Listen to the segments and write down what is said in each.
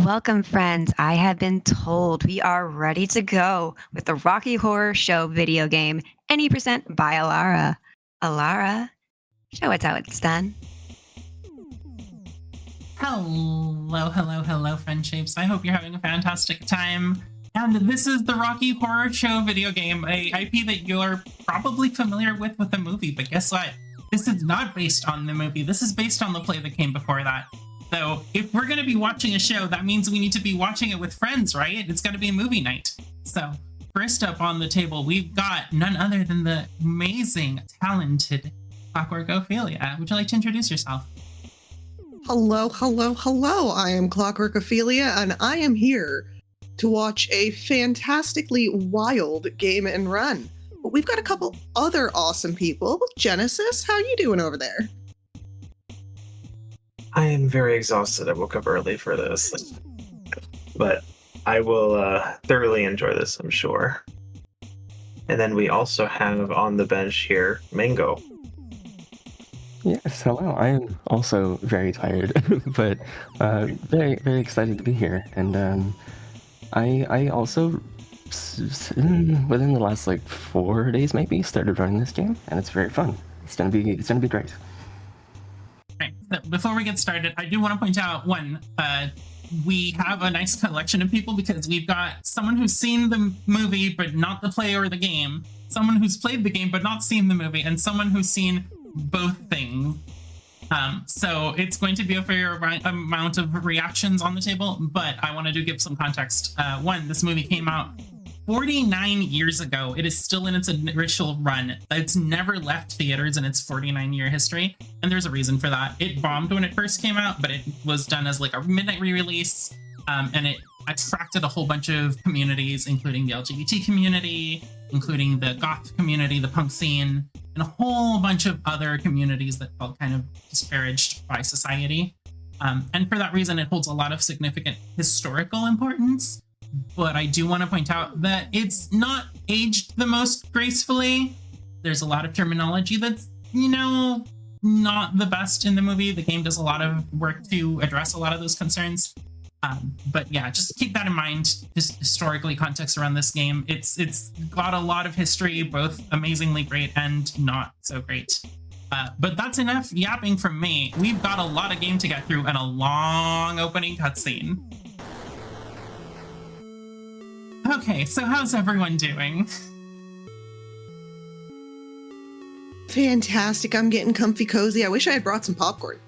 Welcome, friends. I have been told we are ready to go with the Rocky Horror Show video game, Any Percent by Alara. Alara, show us how it's done. Hello, friendships. I hope you're having a fantastic time. And this is the Rocky Horror Show video game, a IP that you're probably familiar with the movie, but guess what? This is not based on the movie. This is based on the play that came before that. So if we're going to be watching a show, that means we need to be watching it with friends, right? It's got to be a movie night. So first up on the table, we've got none other than the amazing, talented Clockwork Ophelia. Would you like to introduce yourself? Hello. I am Clockwork Ophelia, and I am here to watch a fantastically wild game and run. But we've got a couple other awesome people. Genesis, how you doing over there? I am very exhausted. I woke up early for this, but I will thoroughly enjoy this, I'm sure. And then we also have on the bench here, Mango. Yes, hello. I am also very tired, but very, very excited to be here. And I also, within the last 4 days maybe, started running this game, and it's very fun. It's gonna be great. Right. So before we get started, I do want to point out we have a nice collection of people because we've got someone who's seen the movie but not the play or the game, someone who's played the game but not seen the movie, and someone who's seen both things. So it's going to be a fair amount of reactions on the table, but I wanted to give some context. One, this movie came out 49 years ago. It is still in its initial run. It's never left theaters in its 49-year history, and there's a reason for that. It bombed when it first came out, but it was done as a midnight re-release, and it attracted a whole bunch of communities, including the LGBT community, including the goth community, the punk scene, and a whole bunch of other communities that felt kind of disparaged by society. And for that reason, it holds a lot of significant historical importance. But I do want to point out that it's not aged the most gracefully. There's a lot of terminology that's, not the best in the movie. The game does a lot of work to address a lot of those concerns. But yeah, just keep that in mind, just historically context around this game. It's got a lot of history, both amazingly great and not so great. But that's enough yapping from me. We've got a lot of game to get through and a long opening cutscene. Okay, so how's everyone doing? Fantastic. I'm getting comfy cozy. I wish I had brought some popcorn.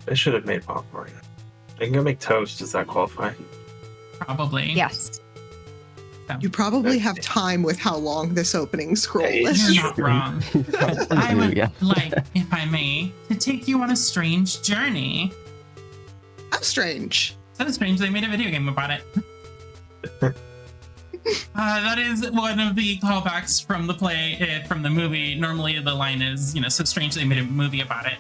I should have made popcorn. I can go make toast. Does that qualify? Probably. Yes. So, You probably have time with how long this opening scroll is. you're not wrong. I would like, if I may, to take you on a strange journey. How strange. So strange they made a video game about it. That is one of the callbacks from the play, from the movie. Normally the line is, so strange they made a movie about it.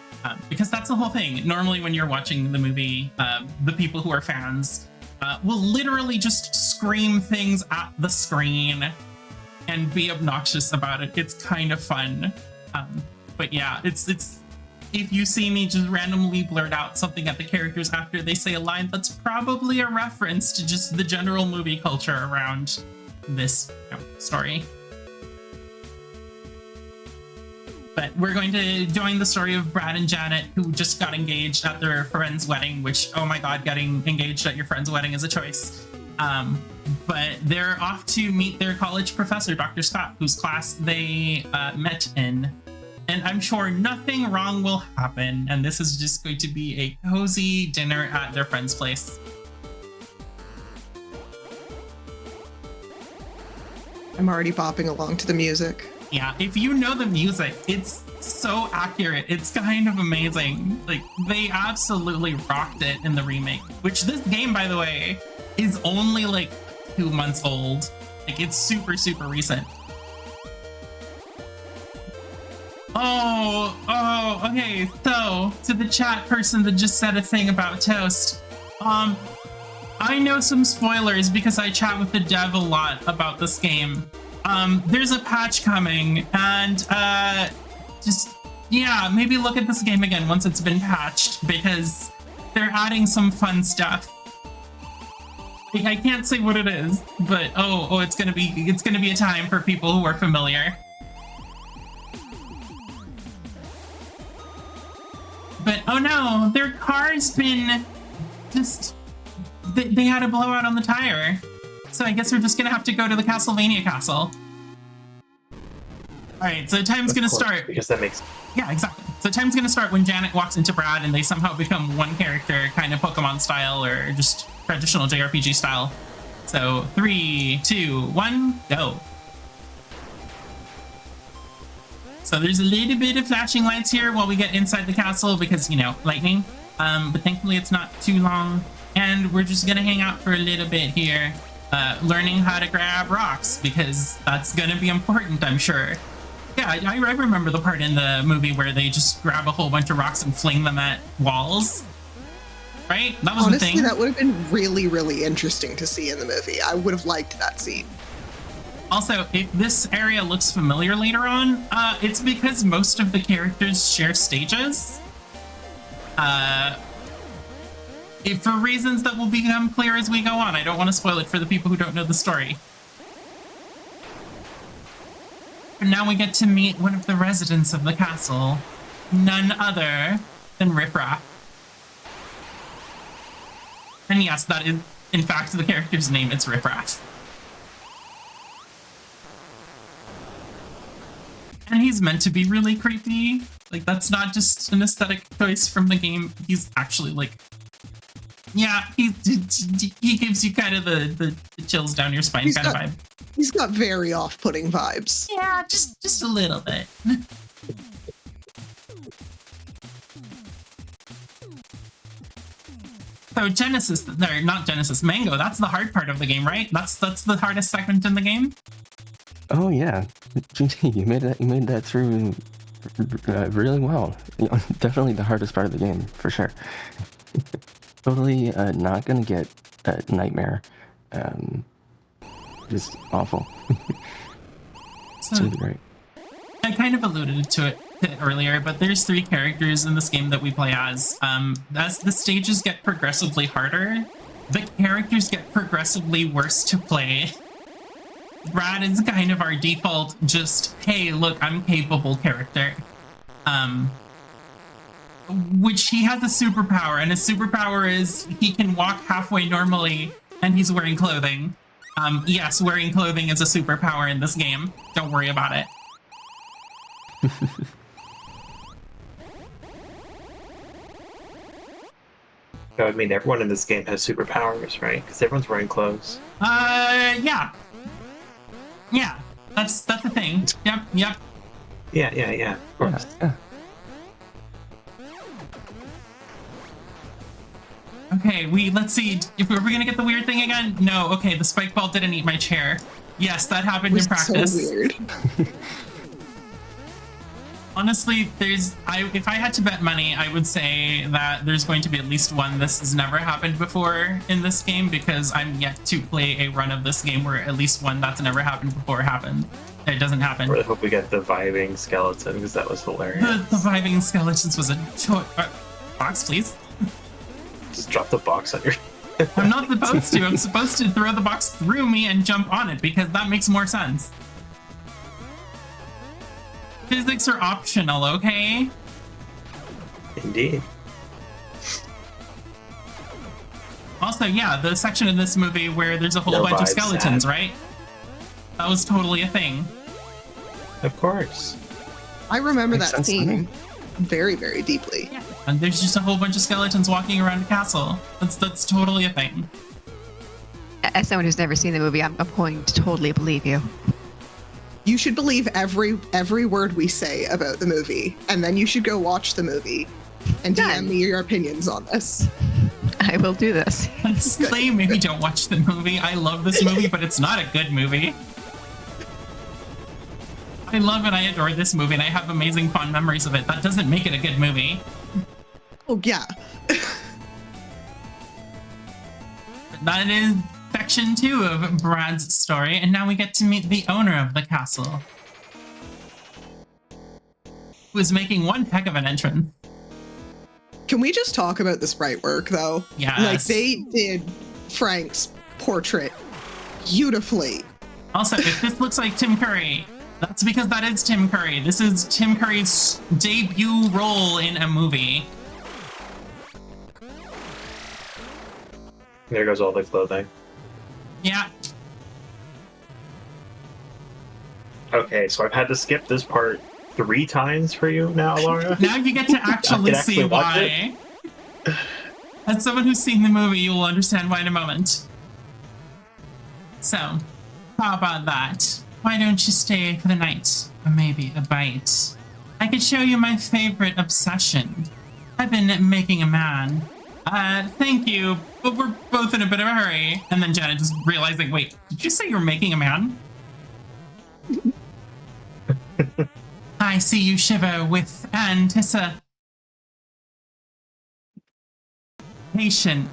Because that's the whole thing. Normally when you're watching the movie, the people who are fans will literally just scream things at the screen and be obnoxious about it. It's kind of fun. But yeah, it's if you see me just randomly blurt out something at the characters after they say a line, that's probably a reference to just the general movie culture around this story. But we're going to join the story of Brad and Janet, who just got engaged at their friend's wedding, which, oh my god, getting engaged at your friend's wedding is a choice. But they're off to meet their college professor, Dr. Scott, whose class they met in. And I'm sure nothing wrong will happen, and this is just going to be a cozy dinner at their friend's place. I'm already bopping along to the music. Yeah, if you know the music, it's so accurate. It's kind of amazing. They absolutely rocked it in the remake, which this game, by the way, is only 2 months old. It's super, super recent. Oh, okay. So, to the chat person that just said a thing about toast, I know some spoilers because I chat with the dev a lot about this game. There's a patch coming, and maybe look at this game again once it's been patched, because they're adding some fun stuff. I can't say what it is, but it's gonna be a time for people who are familiar. But oh no, their car's been just they had a blowout on the tire. So I guess we're just gonna have to go to the Castlevania castle. Alright, so time's gonna start. Because that makes Yeah, exactly. So time's gonna start when Janet walks into Brad and they somehow become one character, kind of Pokemon style or just traditional JRPG style. So 3, 2, 1, go. So there's a little bit of flashing lights here while we get inside the castle because, you know, lightning. But thankfully it's not too long. And we're just gonna hang out for a little bit here, learning how to grab rocks because that's gonna be important, I'm sure. Yeah, I remember the part in the movie where they just grab a whole bunch of rocks and fling them at walls. Right? That was the thing. Honestly, that would have been really, really interesting to see in the movie. I would have liked that scene. Also, if this area looks familiar later on, it's because most of the characters share stages. For reasons that will become clear as we go on. I don't want to spoil it for the people who don't know the story. But now we get to meet one of the residents of the castle. None other than Riffraff. And yes, that is, in fact, the character's name. It's Riffraff. And he's meant to be really creepy. Like, that's not just an aesthetic choice from the game. He's actually, like... Yeah, he gives you kind of the chills down your spine kind of vibe. He's got very off-putting vibes. Yeah, just a little bit. So Genesis, or not Genesis, Mango, that's the hard part of the game, right? That's the hardest segment in the game? Oh yeah, GG, you made that through really well. Definitely the hardest part of the game, for sure. Totally not gonna get a nightmare. Just awful. It's really great. I kind of alluded to it earlier, but there's 3 characters in this game that we play as. As the stages get progressively harder, the characters get progressively worse to play. Brad is kind of our default, just, hey, look, I'm capable character. Which he has a superpower, and his superpower is he can walk halfway normally, and he's wearing clothing. Yes, wearing clothing is a superpower in this game. Don't worry about it. That would mean everyone in this game has superpowers, right? Because everyone's wearing clothes. Yeah. Yeah, that's the thing. Yep. Yeah, of course. Yeah. Okay, let's see. If we're gonna get the weird thing again? No, okay, the spike ball didn't eat my chair. Yes, that happened in practice. So weird. Honestly, if I had to bet money, I would say that there's going to be at least one this has never happened before in this game, because I'm yet to play a run of this game where at least one that's never happened before happened. It doesn't happen. I really hope we get the vibing skeleton, because that was hilarious. The vibing skeletons was a box, please. Just drop the box on your... I'm not supposed to. I'm supposed to throw the box through me and jump on it, because that makes more sense. Physics are optional, okay? Indeed. Also, yeah, the section in this movie where there's a whole bunch of skeletons, right? That was totally a thing. Of course. I remember Makes that sense to scene me. very, very deeply. Yeah. And there's just a whole bunch of skeletons walking around the castle. That's totally a thing. As someone who's never seen the movie, I'm going to totally believe you. You should believe every word we say about the movie, and then you should go watch the movie and DM me your opinions on this. I will do this. Slay, maybe don't watch the movie. I love this movie, but it's not a good movie. I love and I adore this movie, and I have amazing fond memories of it. That doesn't make it a good movie. Oh, yeah. That is section 2 of Brad's story, and now we get to meet the owner of the castle, who is making one heck of an entrance. Can we just talk about the sprite work, though? Yes. Like, they did Frank's portrait beautifully. Also, if this looks like Tim Curry, that's because that is Tim Curry. This is Tim Curry's debut role in a movie. There goes all the clothing. Yeah. Okay, so I've had to skip this part 3 times for you now, Laura. Now you get to actually see actually watch why. As someone who's seen the movie, you will understand why in a moment. So, how about that? Why don't you stay for the night? Or maybe a bite? I could show you my favorite obsession. I've been making a man. Thank you, but we're both in a bit of a hurry. And then Janet just realizing, wait, did you say you're making a man? I see you shiver with anticipation.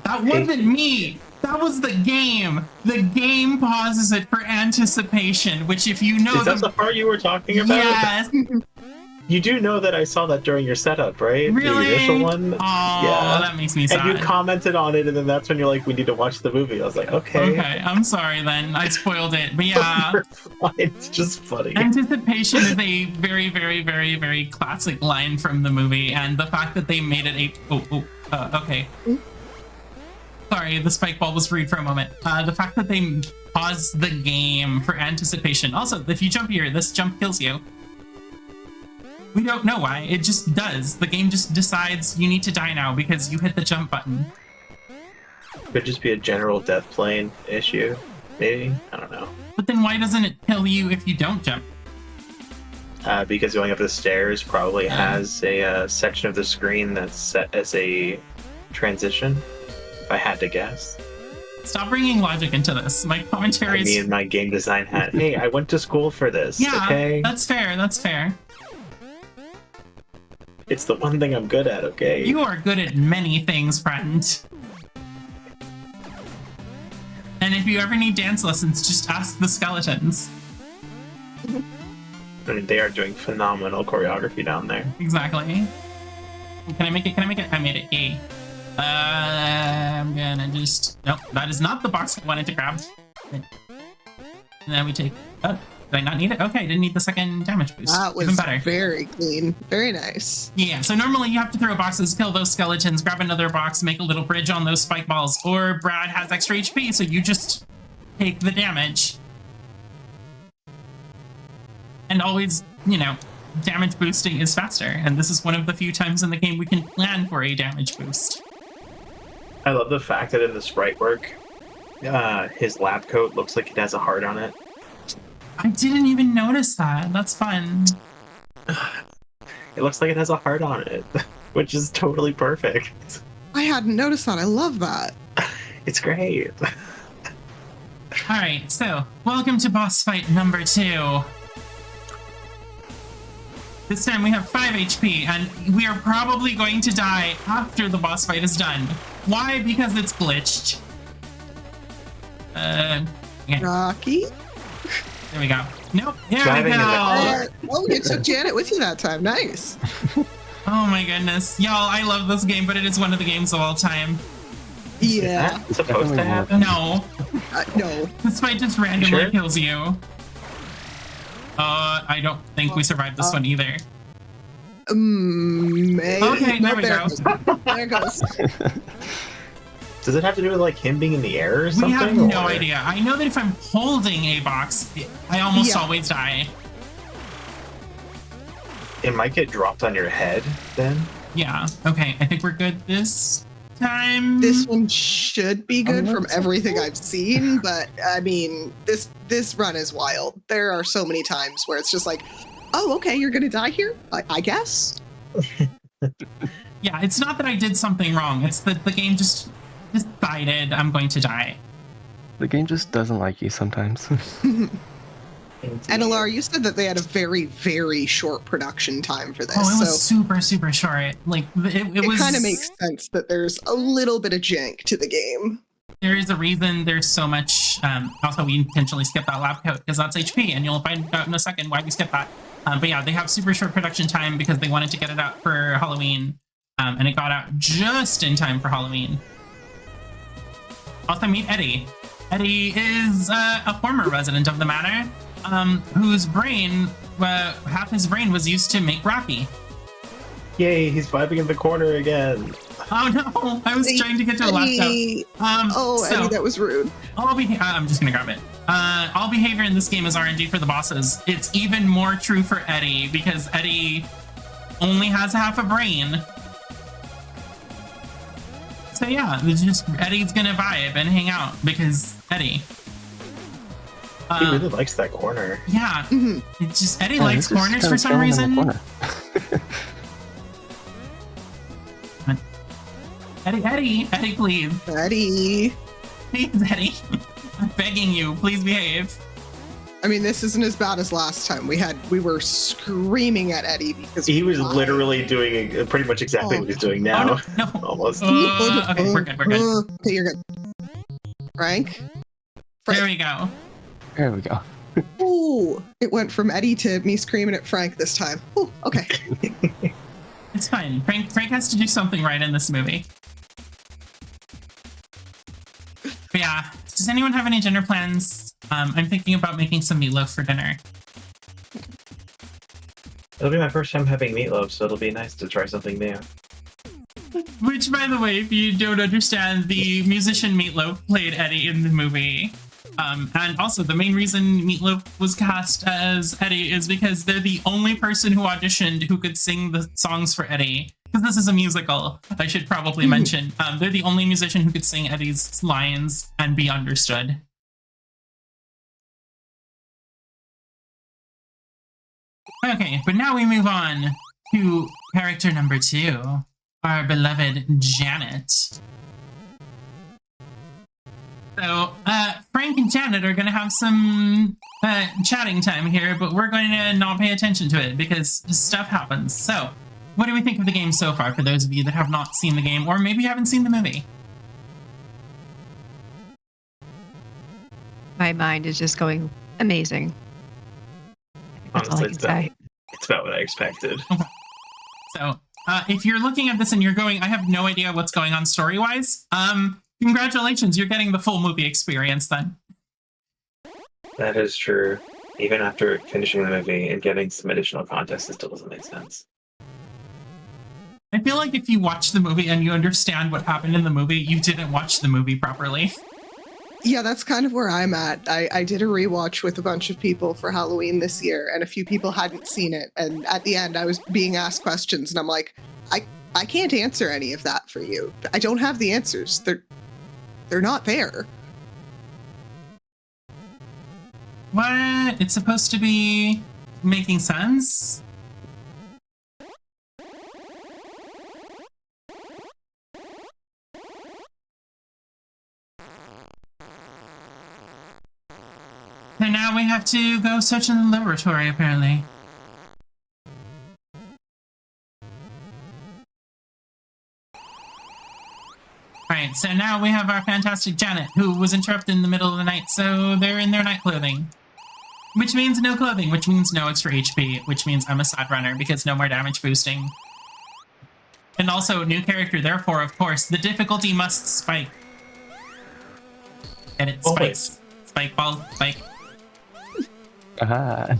That wasn't me. That was the game. The game pauses it for anticipation, which if you know Is that the part you were talking about? Yes. You do know that I saw that during your setup, right? Really? The initial one? Oh, yeah. that makes me sad. And you commented on it, and then that's when you're like, we need to watch the movie. I was like, okay. Okay, I'm sorry then. I spoiled it. But yeah. It's just funny. Anticipation is a very, very, very, very classic line from the movie, and the fact that they made it okay. Sorry, the spike ball was rude for a moment. The fact that they paused the game for anticipation. Also, if you jump here, this jump kills you. We don't know why, it just does. The game just decides you need to die now because you hit the jump button. Could just be a general death plane issue, maybe? I don't know. But then why doesn't it kill you if you don't jump? Because going up the stairs probably has a section of the screen that's set as a transition, if I had to guess. Stop bringing logic into this. My commentary is... Me and my game design hat. Hey, I went to school for this, yeah, okay? That's fair, that's fair. It's the one thing I'm good at, okay? You are good at many things, friend. And if you ever need dance lessons, just ask the skeletons. I mean, they are doing phenomenal choreography down there. Exactly. Can I make it? Can I make it? I made it A. I'm gonna just... Nope, that is not the box I wanted to grab. And then we take... Oh, did I not need it? Okay, I didn't need the second damage boost. That was even better. very clean. Very nice. Yeah, so normally you have to throw boxes, kill those skeletons, grab another box, make a little bridge on those spike balls, or Brad has extra HP, so you just take the damage. And always, you know, damage boosting is faster, and this is one of the few times in the game we can plan for a damage boost. I love the fact that in the sprite work, his lab coat looks like it has a heart on it. I didn't even notice that. That's fun. It looks like it has a heart on it, which is totally perfect. I hadn't noticed that. I love that. It's great. Alright, so, welcome to boss fight number 2. This time we have 5 HP, and we are probably going to die after the boss fight is done. Why? Because it's glitched. Yeah. Rocky? There we go. Nope. There Driving we in the go. car. Oh, you took Janet with you that time. Nice. Oh my goodness. Y'all, I love this game, but it is one of the games of all time. Yeah. Is that supposed to happen? No. No. This fight just randomly Sure? kills you. I don't think we survived this one either. Maybe. Okay, there we there go. it goes. There it goes. Does it have to do with like him being in the air or We something? have no or- idea. I know that if I'm holding a box, I almost Yeah. always die. It might get dropped on your head then. Yeah. Okay, I think we're good this time. This one should be good from everything I've seen, but I mean, this run is wild. There are so many times where it's just like, oh, okay, you're gonna die here? I guess. Yeah, it's not that I did something wrong. It's that the game just decided I'm going to die. The game just doesn't like you sometimes. And Alara, you said that they had a very, very short production time for this. Oh, it was so super, super short. Like, it was... it kind of makes sense that there's a little bit of jank to the game. There is a reason there's so much... also, we intentionally skipped that lab coat because that's HP, and you'll find out in a second why we skipped that. But yeah, they have super short production time because they wanted to get it out for Halloween. And it got out just in time for Halloween. Also, meet Eddie. Eddie is a former resident of the manor, whose brain, half his brain was used to make Rocky. Yay, he's vibing in the corner again. Oh no, I was trying to get to a Eddie. laptop. So, Eddie, that was rude. I'm just gonna grab it. All behavior in this game is RNG for the bosses. It's even more true for Eddie because Eddie only has half a brain. So yeah, it's just Eddie's gonna vibe and hang out because Eddie. He really likes that corner. Yeah, it's just Eddie Yeah, likes this is corners kind for of some chilling in the reason. corner. Eddie, please. Eddie. Please, Eddie. I'm begging you, please behave. I mean, this isn't as bad as last time. We were screaming at Eddie because He was literally doing pretty much exactly what he's doing now. Oh, no. Almost. Okay, we're good. Okay, you're good. Frank? There we go. There we go. Ooh, it went from Eddie to me screaming at Frank this time. Ooh, okay. It's fine. Frank has to do something right in this movie. But yeah, does anyone have any dinner plans? I'm thinking about making some meatloaf for dinner. It'll be my first time having meatloaf, so it'll be nice to try something new. Which, by the way, if you don't understand, the musician Meatloaf played Eddie in the movie. And also, the main reason Meatloaf was cast as Eddie is because they're the only person who auditioned who could sing the songs for Eddie. Because this is a musical, I should probably mention. They're the only musician who could sing Eddie's lines and be understood. Okay, but now we move on to character number 2, our beloved Janet. So, Frank and Janet are going to have some chatting time here, but we're going to not pay attention to it because stuff happens. So, what do we think of the game so far for those of you that have not seen the game or maybe haven't seen the movie? My mind is just going amazing. That's all I Honestly, can say. it's about what I expected. So, if you're looking at this and you're going, I have no idea what's going on story-wise, congratulations, you're getting the full movie experience then. That is true. Even after finishing the movie and getting some additional context, it still doesn't make sense. I feel like if you watch the movie and you understand what happened in the movie, you didn't watch the movie properly. Yeah, that's kind of where I'm at. I did a rewatch with a bunch of people for Halloween this year, and a few people hadn't seen it. And at the end, I was being asked questions, and I'm like, I can't answer any of that for you. I don't have the answers. They're not there. What? It's supposed to be making sense? And now we have to go search in the laboratory, apparently. Right, so now we have our fantastic Janet, who was interrupted in the middle of the night, so they're in their night clothing. Which means no clothing, which means no extra HP, which means I'm a sad runner because no more damage boosting. And also, new character, therefore, of course, the difficulty must spike. And it spikes. Spike ball, spike. Aha.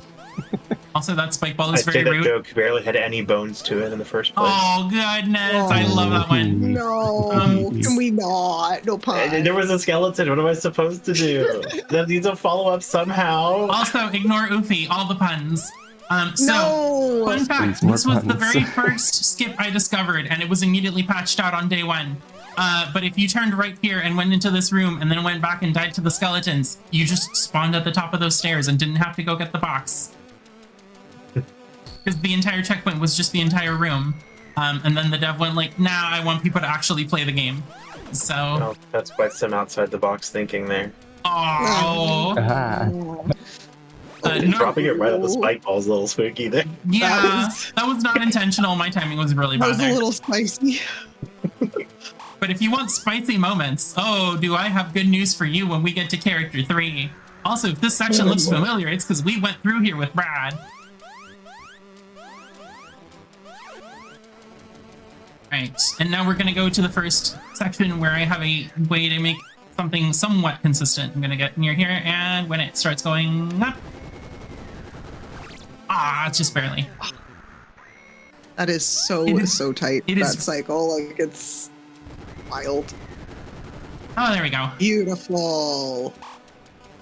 Also, that spike ball is I'd very say rude. that joke barely had any bones to it in the first place. Oh, goodness. I love that one. No, can we not? No pun. There was a skeleton. What am I supposed to do? That needs a follow-up somehow. Also, ignore Oofy, all the puns. No. Fun fact, Please, more this was the puns. very first skip I discovered, and it was immediately patched out on day 1. But if you turned right here and went into this room and then went back and died to the skeletons, you just spawned at the top of those stairs and didn't have to go get the box. Because the entire checkpoint was just the entire room. And then the dev went like, nah, I want people to actually play the game. So, Well, that's quite some outside-the-box thinking there. oh, Aha. no, Dropping it right on the spike ball's a little spooky there. yeah, that was not intentional. My timing was really That bad was a there. little spicy. But if you want spicy moments, oh, do I have good news for you when we get to character 3. Also, if this section looks familiar, it's because we went through here with Brad. Right, and now we're gonna go to the first section where I have a way to make something somewhat consistent. I'm gonna get near here, and when it starts going up, just barely. That is so tight. That cycle, like it's wild. Oh, there we go. Beautiful.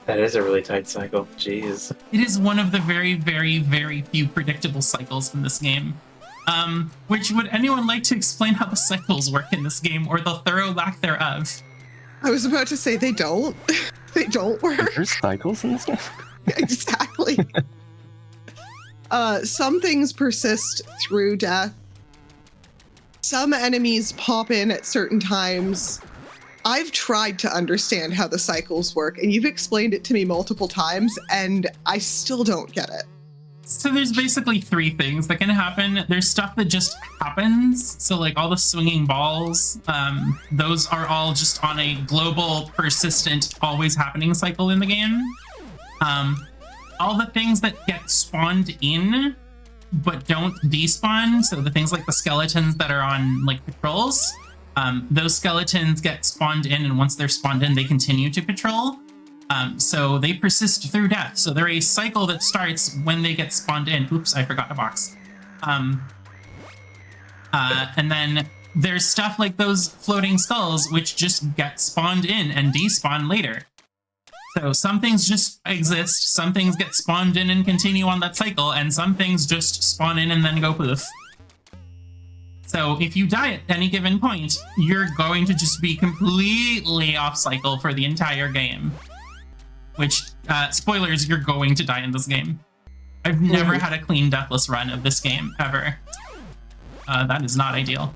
That is a really tight cycle. Jeez. It is one of the very, very, very few predictable cycles in this game. Which would anyone like to explain how the cycles work in this game, or the thorough lack thereof? I was about to say they don't. They don't work. There's cycles in this game? Exactly. Some things persist through death. Some enemies pop in at certain times. I've tried to understand how the cycles work, and you've explained it to me multiple times, and I still don't get it. So there's basically three things that can happen. There's stuff that just happens. So like all the swinging balls, those are all just on a global, persistent, always happening cycle in the game. All the things that get spawned in, but don't despawn. So the things like the skeletons that are on like patrols, those skeletons get spawned in, and once they're spawned in, they continue to patrol. So they persist through death. So they're a cycle that starts when they get spawned in. Oops, I forgot a box. And then there's stuff like those floating skulls, which just get spawned in and despawn later. So some things just exist, some things get spawned in and continue on that cycle, and some things just spawn in and then go poof. So if you die at any given point, you're going to just be completely off cycle for the entire game. Which, spoilers, you're going to die in this game. I've never had a clean deathless run of this game, ever. That is not ideal.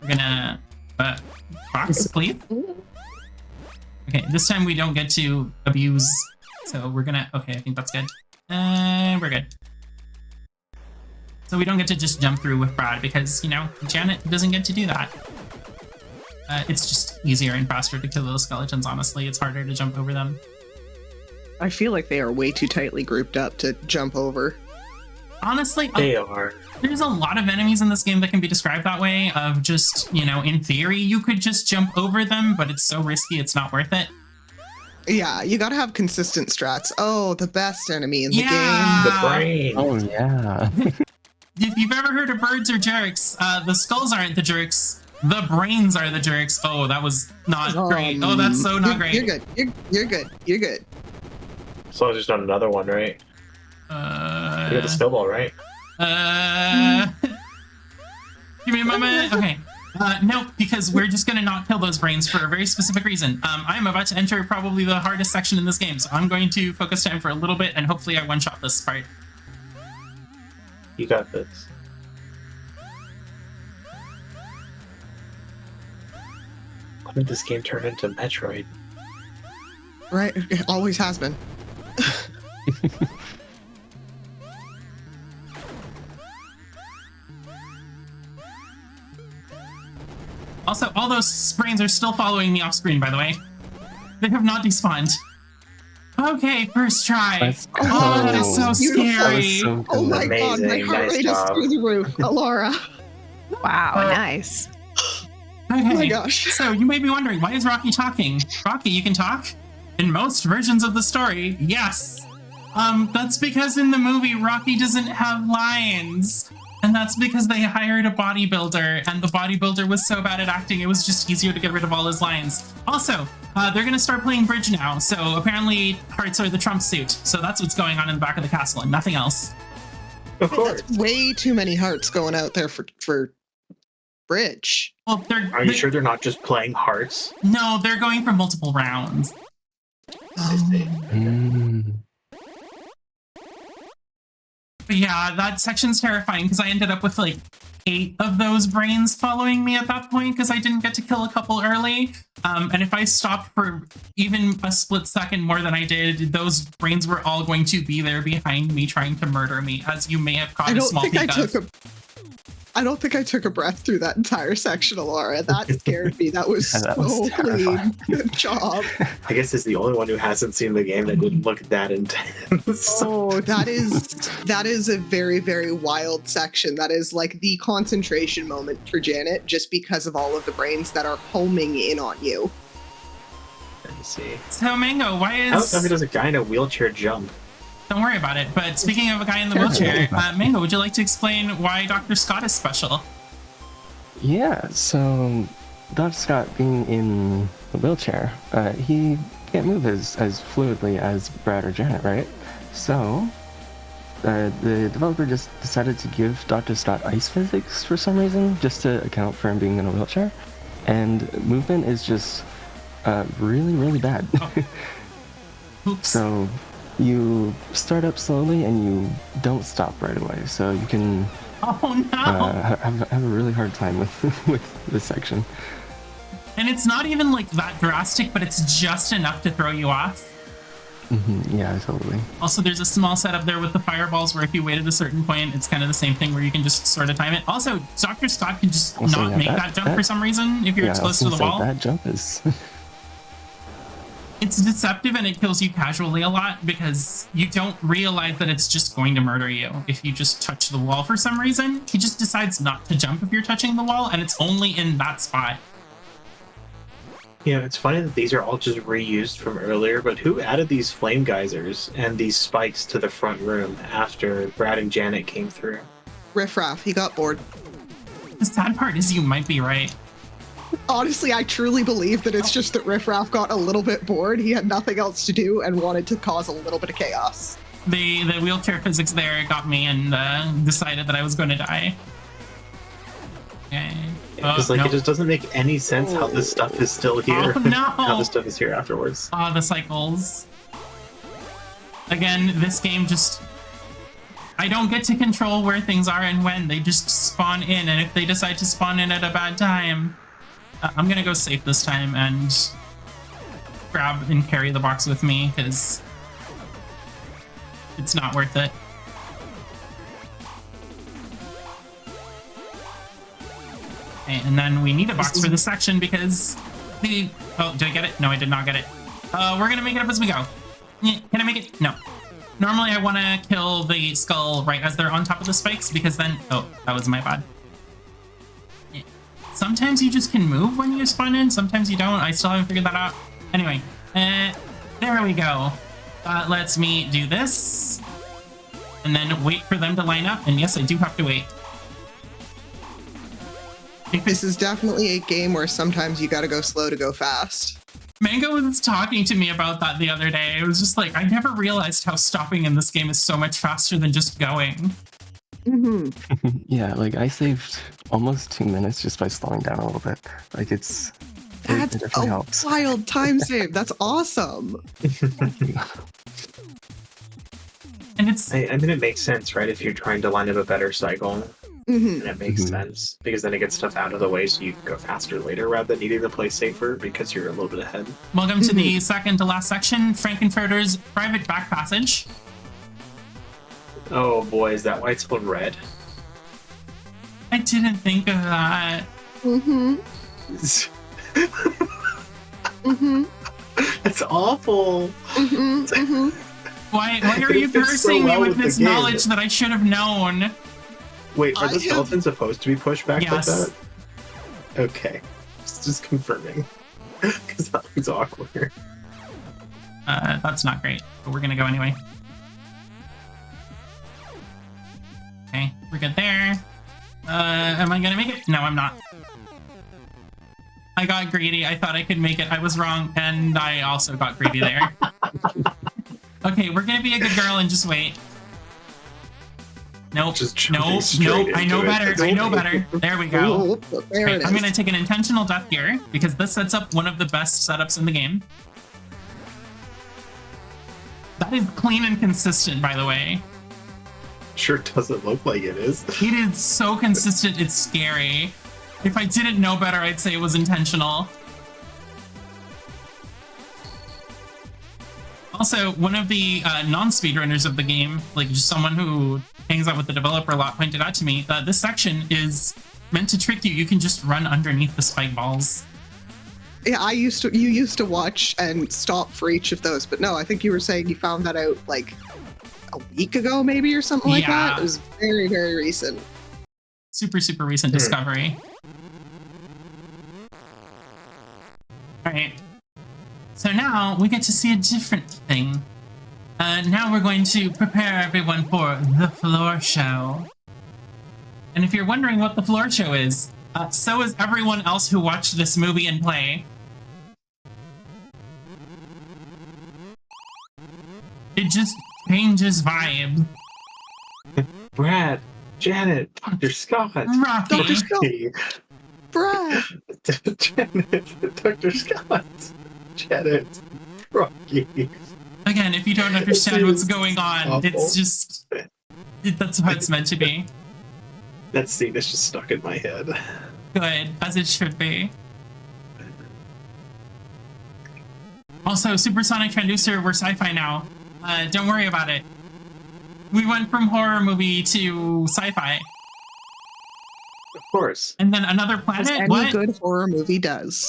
We're gonna... box, please? Okay, this time we don't get to abuse, so we're gonna... Okay, I think that's good. We're good. So we don't get to just jump through with Brad because, you know, Janet doesn't get to do that. It's just easier and faster to kill those skeletons, honestly. It's harder to jump over them. I feel like they are way too tightly grouped up to jump over. Honestly, They are. There's a lot of enemies in this game that can be described that way, of just, you know, in theory, you could just jump over them, but it's so risky, it's not worth it. Yeah, you gotta have consistent strats. Oh, the best enemy in the game. The brain. Oh, yeah. If you've ever heard of birds or jerks, the skulls aren't the jerks, the brains are the jerks. Oh, that was not great. Oh, that's so not great. You're good. You're good. You're good. So there's not another one, right? You got the snowball, right? Give me a moment. Okay. No, because we're just gonna not kill those brains for a very specific reason. I'm about to enter probably the hardest section in this game, so I'm going to focus time for a little bit, and hopefully I one-shot this part. You got this. When did this game turn into Metroid? Right, it always has been. Also, all those brains are still following me off screen, by the way. They have not despawned. Okay, first try. Let's go. Oh, that is so Beautiful. scary. So Oh my Amazing. god, my heart Nice rate job. is through the roof. Alara. Wow, nice. Okay. Oh my gosh. So you may be wondering, why is Rocky talking? Rocky, you can talk? In most versions of the story, yes. That's because in the movie, Rocky doesn't have lines. And that's because they hired a bodybuilder, and the bodybuilder was so bad at acting, it was just easier to get rid of all his lines. Also, they're gonna start playing bridge now, so apparently hearts are the trump suit. So that's what's going on in the back of the castle and nothing else. Of course. That's way too many hearts going out there for bridge. Well, Are you sure they're not just playing hearts? No, they're going for multiple rounds. Mm. But yeah, that section's terrifying because I ended up with like 8 of those brains following me at that point because I didn't get to kill a couple early. And if I stopped for even a split second more than I did, those brains were all going to be there behind me trying to murder me, as you may have caught a small peek of. I don't think I took a breath through that entire section, Alara. That scared me. That was Yeah, that so was clean. terrifying. Good job. I guess it's the only one who hasn't seen the game that didn't look that intense. Oh, that is a very, very wild section. That is like the concentration moment for Janet, just because of all of the brains that are homing in on you. Let's see. So Mango, why How is... does a guy in a wheelchair jump? Don't worry about it. But speaking of a guy in the wheelchair, Mango, would you like to explain why Dr. Scott is special? Yeah, so Dr. Scott being in the wheelchair, he can't move as fluidly as Brad or Janet, right? So the developer just decided to give Dr. Scott ice physics for some reason, just to account for him being in a wheelchair. And movement is just really, really bad. Oh. Oops. So you start up slowly and you don't stop right away. So you can Oh no! have a really hard time with this section. And it's not even like that drastic, but it's just enough to throw you off. Yeah, totally. Also, there's a small setup there with the fireballs where if you wait at a certain point, it's kind of the same thing where you can just sort of time it. Also, Dr. Scott can just Also, not yeah, make that jump for some reason if you're close to the wall. That jump is... It's deceptive and it kills you casually a lot because you don't realize that it's just going to murder you if you just touch the wall for some reason. He just decides not to jump if you're touching the wall, and it's only in that spot. Yeah, it's funny that these are all just reused from earlier, but who added these flame geysers and these spikes to the front room after Brad and Janet came through? Riff Raff, he got bored. The sad part is you might be right. Honestly, I truly believe that it's just that Riff Raff got a little bit bored. He had nothing else to do and wanted to cause a little bit of chaos. The wheelchair physics there got me and decided that I was going to die. Okay. Because it just doesn't make any sense how this stuff is still here. Oh no! How this stuff is here afterwards. Oh, the cycles. Again, this game just... I don't get to control where things are and when. They just spawn in, and if they decide to spawn in at a bad time... I'm gonna go safe this time and grab and carry the box with me, because it's not worth it. Okay, and then we need a box for this section because the... Oh, did I get it? No, I did not get it. We're gonna make it up as we go. Can I make it? No. Normally I want to kill the skull right as they're on top of the spikes, because then... Oh, that was my bad. Sometimes you just can move when you spawn in, sometimes you don't. I still haven't figured that out. Anyway, there we go. That lets me do this. And then wait for them to line up. And yes, I do have to wait. This is definitely a game where sometimes you gotta go slow to go fast. Mango was talking to me about that the other day. It was just like, I never realized how stopping in this game is so much faster than just going. Yeah, like I saved almost 2 minutes just by slowing down a little bit. Like it definitely helps. Wild time save. That's awesome. And it's... I mean, it makes sense, right? If you're trying to line up a better cycle, and it makes sense because then it gets stuff out of the way so you can go faster later rather than needing to play safer because you're a little bit ahead. Welcome to the second to last section, Frankenfurter's private back passage. Oh boy, is that why it's spelled red? I didn't think of that. That's awful. Why are you cursing me with this knowledge that I should have known? Wait, are the skeletons supposed to be pushed back like Yes. that? Okay. Just confirming. Because that looks awkward. That's not great, but we're gonna go anyway. Okay, we're good there. Am I gonna make it? No, I'm not. I got greedy. I thought I could make it. I was wrong, and I also got greedy there. Okay, we're gonna be a good girl and just wait. Nope. Nope. I know better. I know better. There we go. There it is. I'm gonna take an intentional death here because this sets up one of the best setups in the game. That is clean and consistent, by the way. Sure doesn't look like it is. It is so consistent, it's scary. If I didn't know better, I'd say it was intentional. Also, one of the non-speedrunners of the game, like just someone who hangs out with the developer a lot, pointed out to me that this section is meant to trick you. You can just run underneath the spike balls. Yeah, you used to watch and stop for each of those, but no, I think you were saying you found that out like a week ago, maybe, or something like that. It was very, very recent. Super, super recent discovery. All right. So now we get to see a different thing. Now we're going to prepare everyone for the floor show. And if you're wondering what the floor show is, so is everyone else who watched this movie and play. It just changes vibe. Brad, Janet, Dr. Scott. Rocky. Dr. Scott. Brad. Janet, Dr. Scott. Janet, Rocky. Again, if you don't understand what's going on, awful. it's just... that's how it's meant to be. That scene is just stuck in my head. Good, as it should be. Also, Supersonic Transducer, we're sci-fi now. Don't worry about it. We went from horror movie to sci-fi. Of course. And then another As planet? any What? good horror movie does.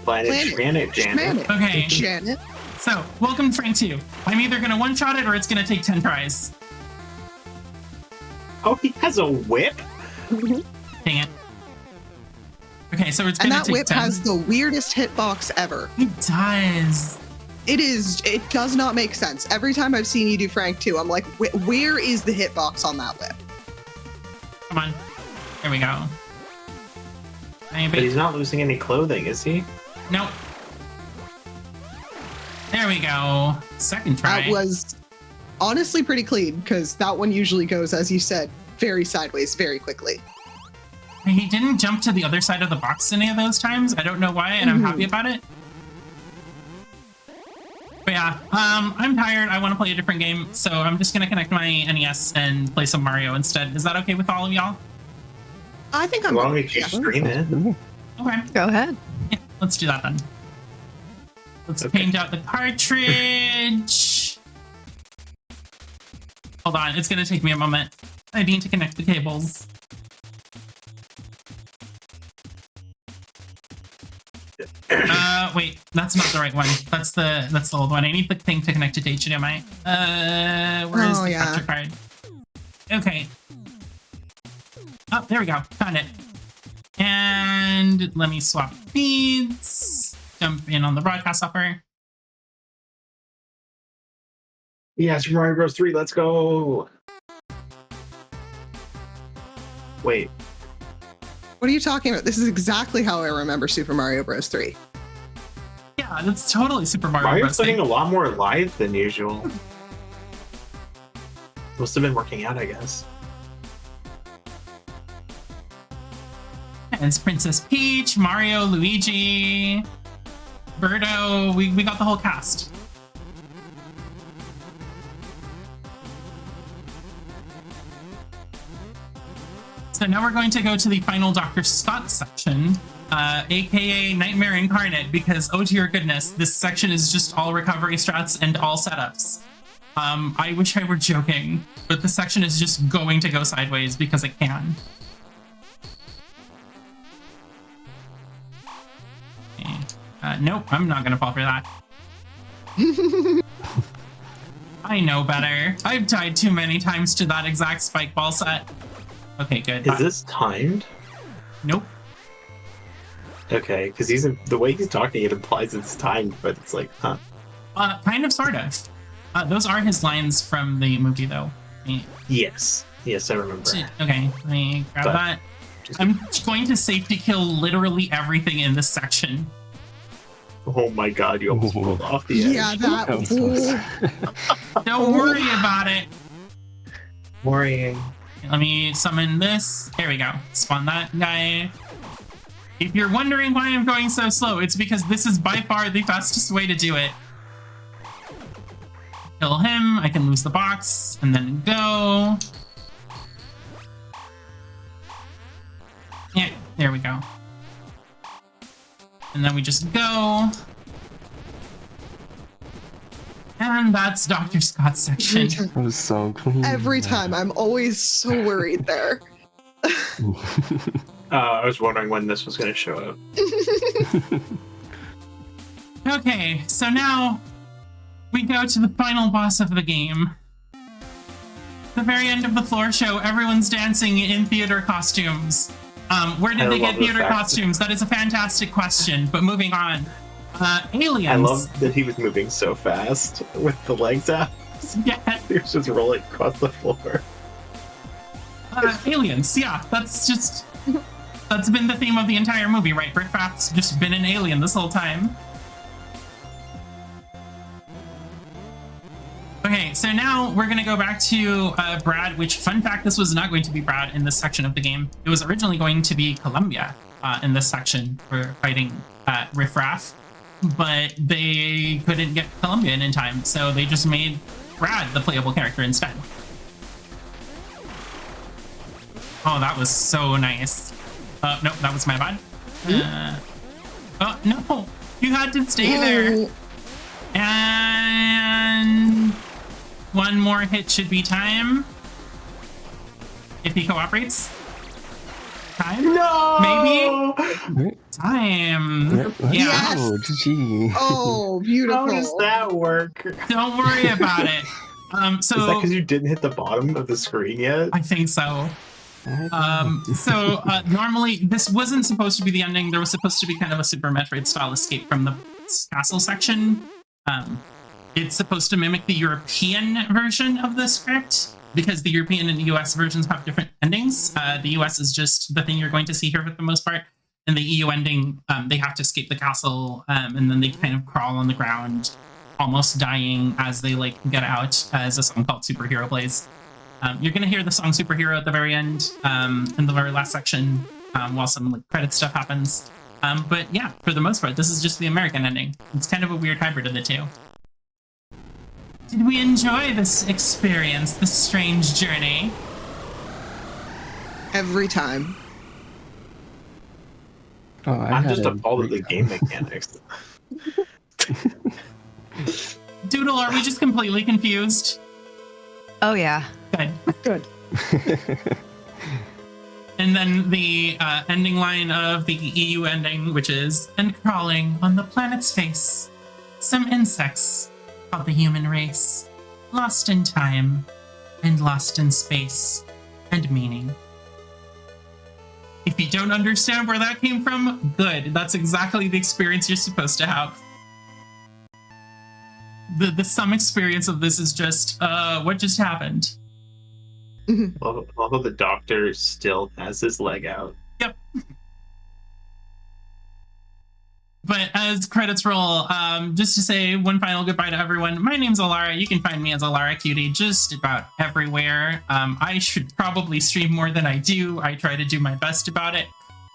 Planet Janet. Okay. Janet. So, welcome to Frank 2. I'm either gonna one-shot it or it's gonna take 10 tries. Oh, he has a whip? Dang it. Okay, so it's And gonna that take whip 10. has the weirdest hitbox ever. It does. It does not make sense. Every time I've seen you do Frank 2, I'm like, where is the hitbox on that whip? Come on. There we go. But he's not losing any clothing, is he? Nope. There we go. Second try. That was honestly pretty clean, because that one usually goes, as you said, very sideways very quickly. He didn't jump to the other side of the box any of those times. I don't know why, and I'm happy about it. But yeah, I'm tired. I want to play a different game, so I'm just going to connect my NES and play some Mario instead. Is that okay with all of y'all? I think As I'm long as you stream it. Okay. Go ahead. Yeah, let's do that then. Let's Okay. change out the cartridge. Hold on, it's going to take me a moment. I need to connect the cables. Wait, that's not the right one. That's the old one. I need the thing to connect it to HDMI. Where is the capture card? Okay. Oh, there we go. Found it. And let me swap feeds. Jump in on the broadcast software. Yeah, Super Mario Bros. 3, let's go! Wait, What are you talking about? This is exactly how I remember Super Mario Bros. 3. Yeah, that's totally Super Mario Mario's Bros. playing a lot more live than usual. Must have been working out, I guess. And it's Princess Peach, Mario, Luigi, Birdo. We got the whole cast. So now we're going to go to the final Dr. Scott section, aka Nightmare Incarnate, because oh dear goodness, this section is just all recovery strats and all setups. I wish I were joking, but this section is just going to go sideways because it can. Nope, I'm not gonna fall for that. I know better. I've died too many times to that exact spike ball set. Okay, good. Is this timed? Nope. Okay, because the way he's talking, it implies it's timed, but it's like, huh? Kind of, sort of. Those are his lines from the movie, though. Yes, I remember. Okay, let me grab But- that. I'm going to safety kill literally everything in this section. Oh my god, you almost Ooh. pulled off the edge. Yeah, That was close. Don't worry about it. Worrying. Let me summon this. There we go. Spawn that guy. If you're wondering why I'm going so slow, it's because this is by far the fastest way to do it. Kill him. I can lose the box and then go. Yeah, there we go. And then we just go. And that's Dr. Scott's section. That was so clean. Every time. I'm always so worried there. I was wondering when this was going to show up. Okay, so now we go to the final boss of the game. The very end of the floor show, everyone's dancing in theater costumes. Where did I they love get the theater fact that- costumes? That is a fantastic question, but moving on. Aliens. I love that he was moving so fast with the legs out. Yeah. He was just rolling across the floor. Aliens. Yeah, that's been the theme of the entire movie, right? Riff-Raff's just been an alien this whole time. Okay, so now we're going to go back to Brad, which, fun fact, this was not going to be Brad in this section of the game. It was originally going to be Columbia in this section for fighting Riff Raff, but they couldn't get Columbia in time, so they just made Brad the playable character instead. Oh, that was so nice. Nope, that was my bad. Oh, no, you had to stay there. And one more hit should be time. If he cooperates. Time? No! Maybe? Time. Yeah. Yes! Oh, GG. Oh, beautiful. How does that work? Don't worry about it. Is that because you didn't hit the bottom of the screen yet? I think so. Normally this wasn't supposed to be the ending. There was supposed to be kind of a Super Metroid style escape from the castle section. It's supposed to mimic the European version of the script because the European and US versions have different endings. The US is just the thing you're going to see here for the most part. And the EU ending, they have to escape the castle, and then they kind of crawl on the ground, almost dying as they get out, as a song called Superhero plays. You're going to hear the song Superhero at the very end, in the very last section, while some credit stuff happens. But yeah, for the most part, this is just the American ending. It's kind of a weird hybrid of the two. Did we enjoy this experience, this strange journey? Every time. Oh, I'm just appalled at the game mechanics. Doodle, are we just completely confused? Oh, yeah. Good. And then the ending line of the EU ending, which is, and crawling on the planet's face, some insects called the human race, lost in time and lost in space and meaning. If you don't understand where that came from, good. That's exactly the experience you're supposed to have. The sum experience of this is just, what just happened? Although the doctor still has his leg out. Yep. But as credits roll, just to say one final goodbye to everyone. My name's Alara. You can find me as Alara Cutie just about everywhere. I should probably stream more than I do. I try to do my best about it.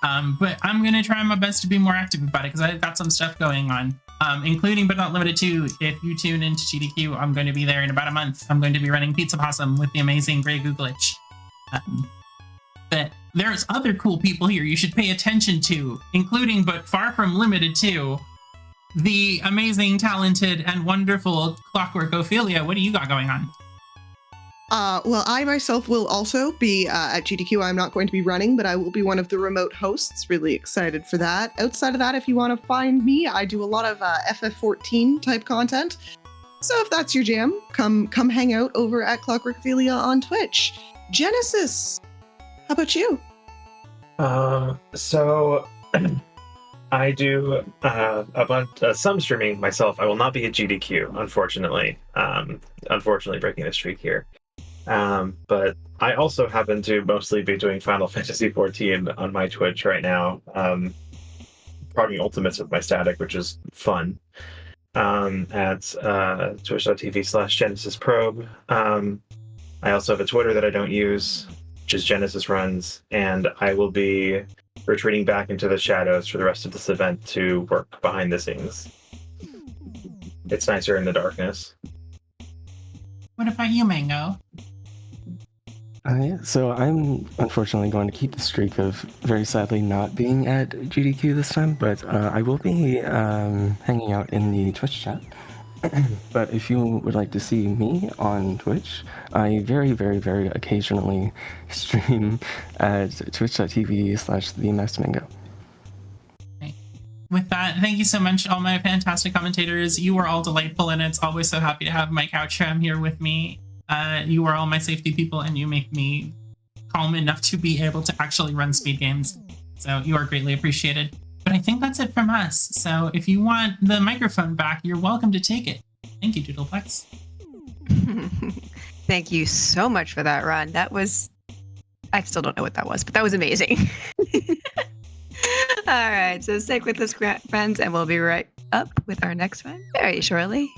But I'm going to try my best to be more active about it because I've got some stuff going on. Including but not limited to, if you tune into GDQ, I'm going to be there in about a month. I'm going to be running Pizza Possum with the amazing Grey Goo Glitch. But there's other cool people here you should pay attention to, including but far from limited to, the amazing, talented, and wonderful Clockwork Ophelia. What do you got going on? Well, I myself will also be at GDQ. I'm not going to be running, but I will be one of the remote hosts. Really excited for that. Outside of that, if you want to find me, I do a lot of FF14 type content. So if that's your jam, come hang out over at Clockwork Ophelia on Twitch. Genesis, how about you? So I do a bunch, some streaming myself. I will not be at GDQ, unfortunately. Unfortunately, breaking the streak here. But I also happen to mostly be doing Final Fantasy XIV on my Twitch right now. Progging Ultimates with my static, which is fun. At twitch.tv/GenesisProbe. I also have a Twitter that I don't use, which is Genesis Runs, and I will be retreating back into the shadows for the rest of this event to work behind the scenes. It's nicer in the darkness. What about you, Mango? Yeah, so I'm unfortunately going to keep the streak of very sadly not being at GDQ this time, but I will be hanging out in the Twitch chat. But if you would like to see me on Twitch, I very, very, very occasionally stream at twitch.tv/themaskedmango. With that, thank you so much, all my fantastic commentators. You are all delightful, and it's always so happy to have my couch fam here with me. You are all my safety people, and you make me calm enough to be able to actually run speed games. So you are greatly appreciated. But I think that's it from us. So if you want the microphone back, you're welcome to take it. Thank you, Doodleplex. Thank you so much for that, Ron. That was, I still don't know what that was, but that was amazing. All right, so stick with us, friends, and we'll be right up with our next one very shortly.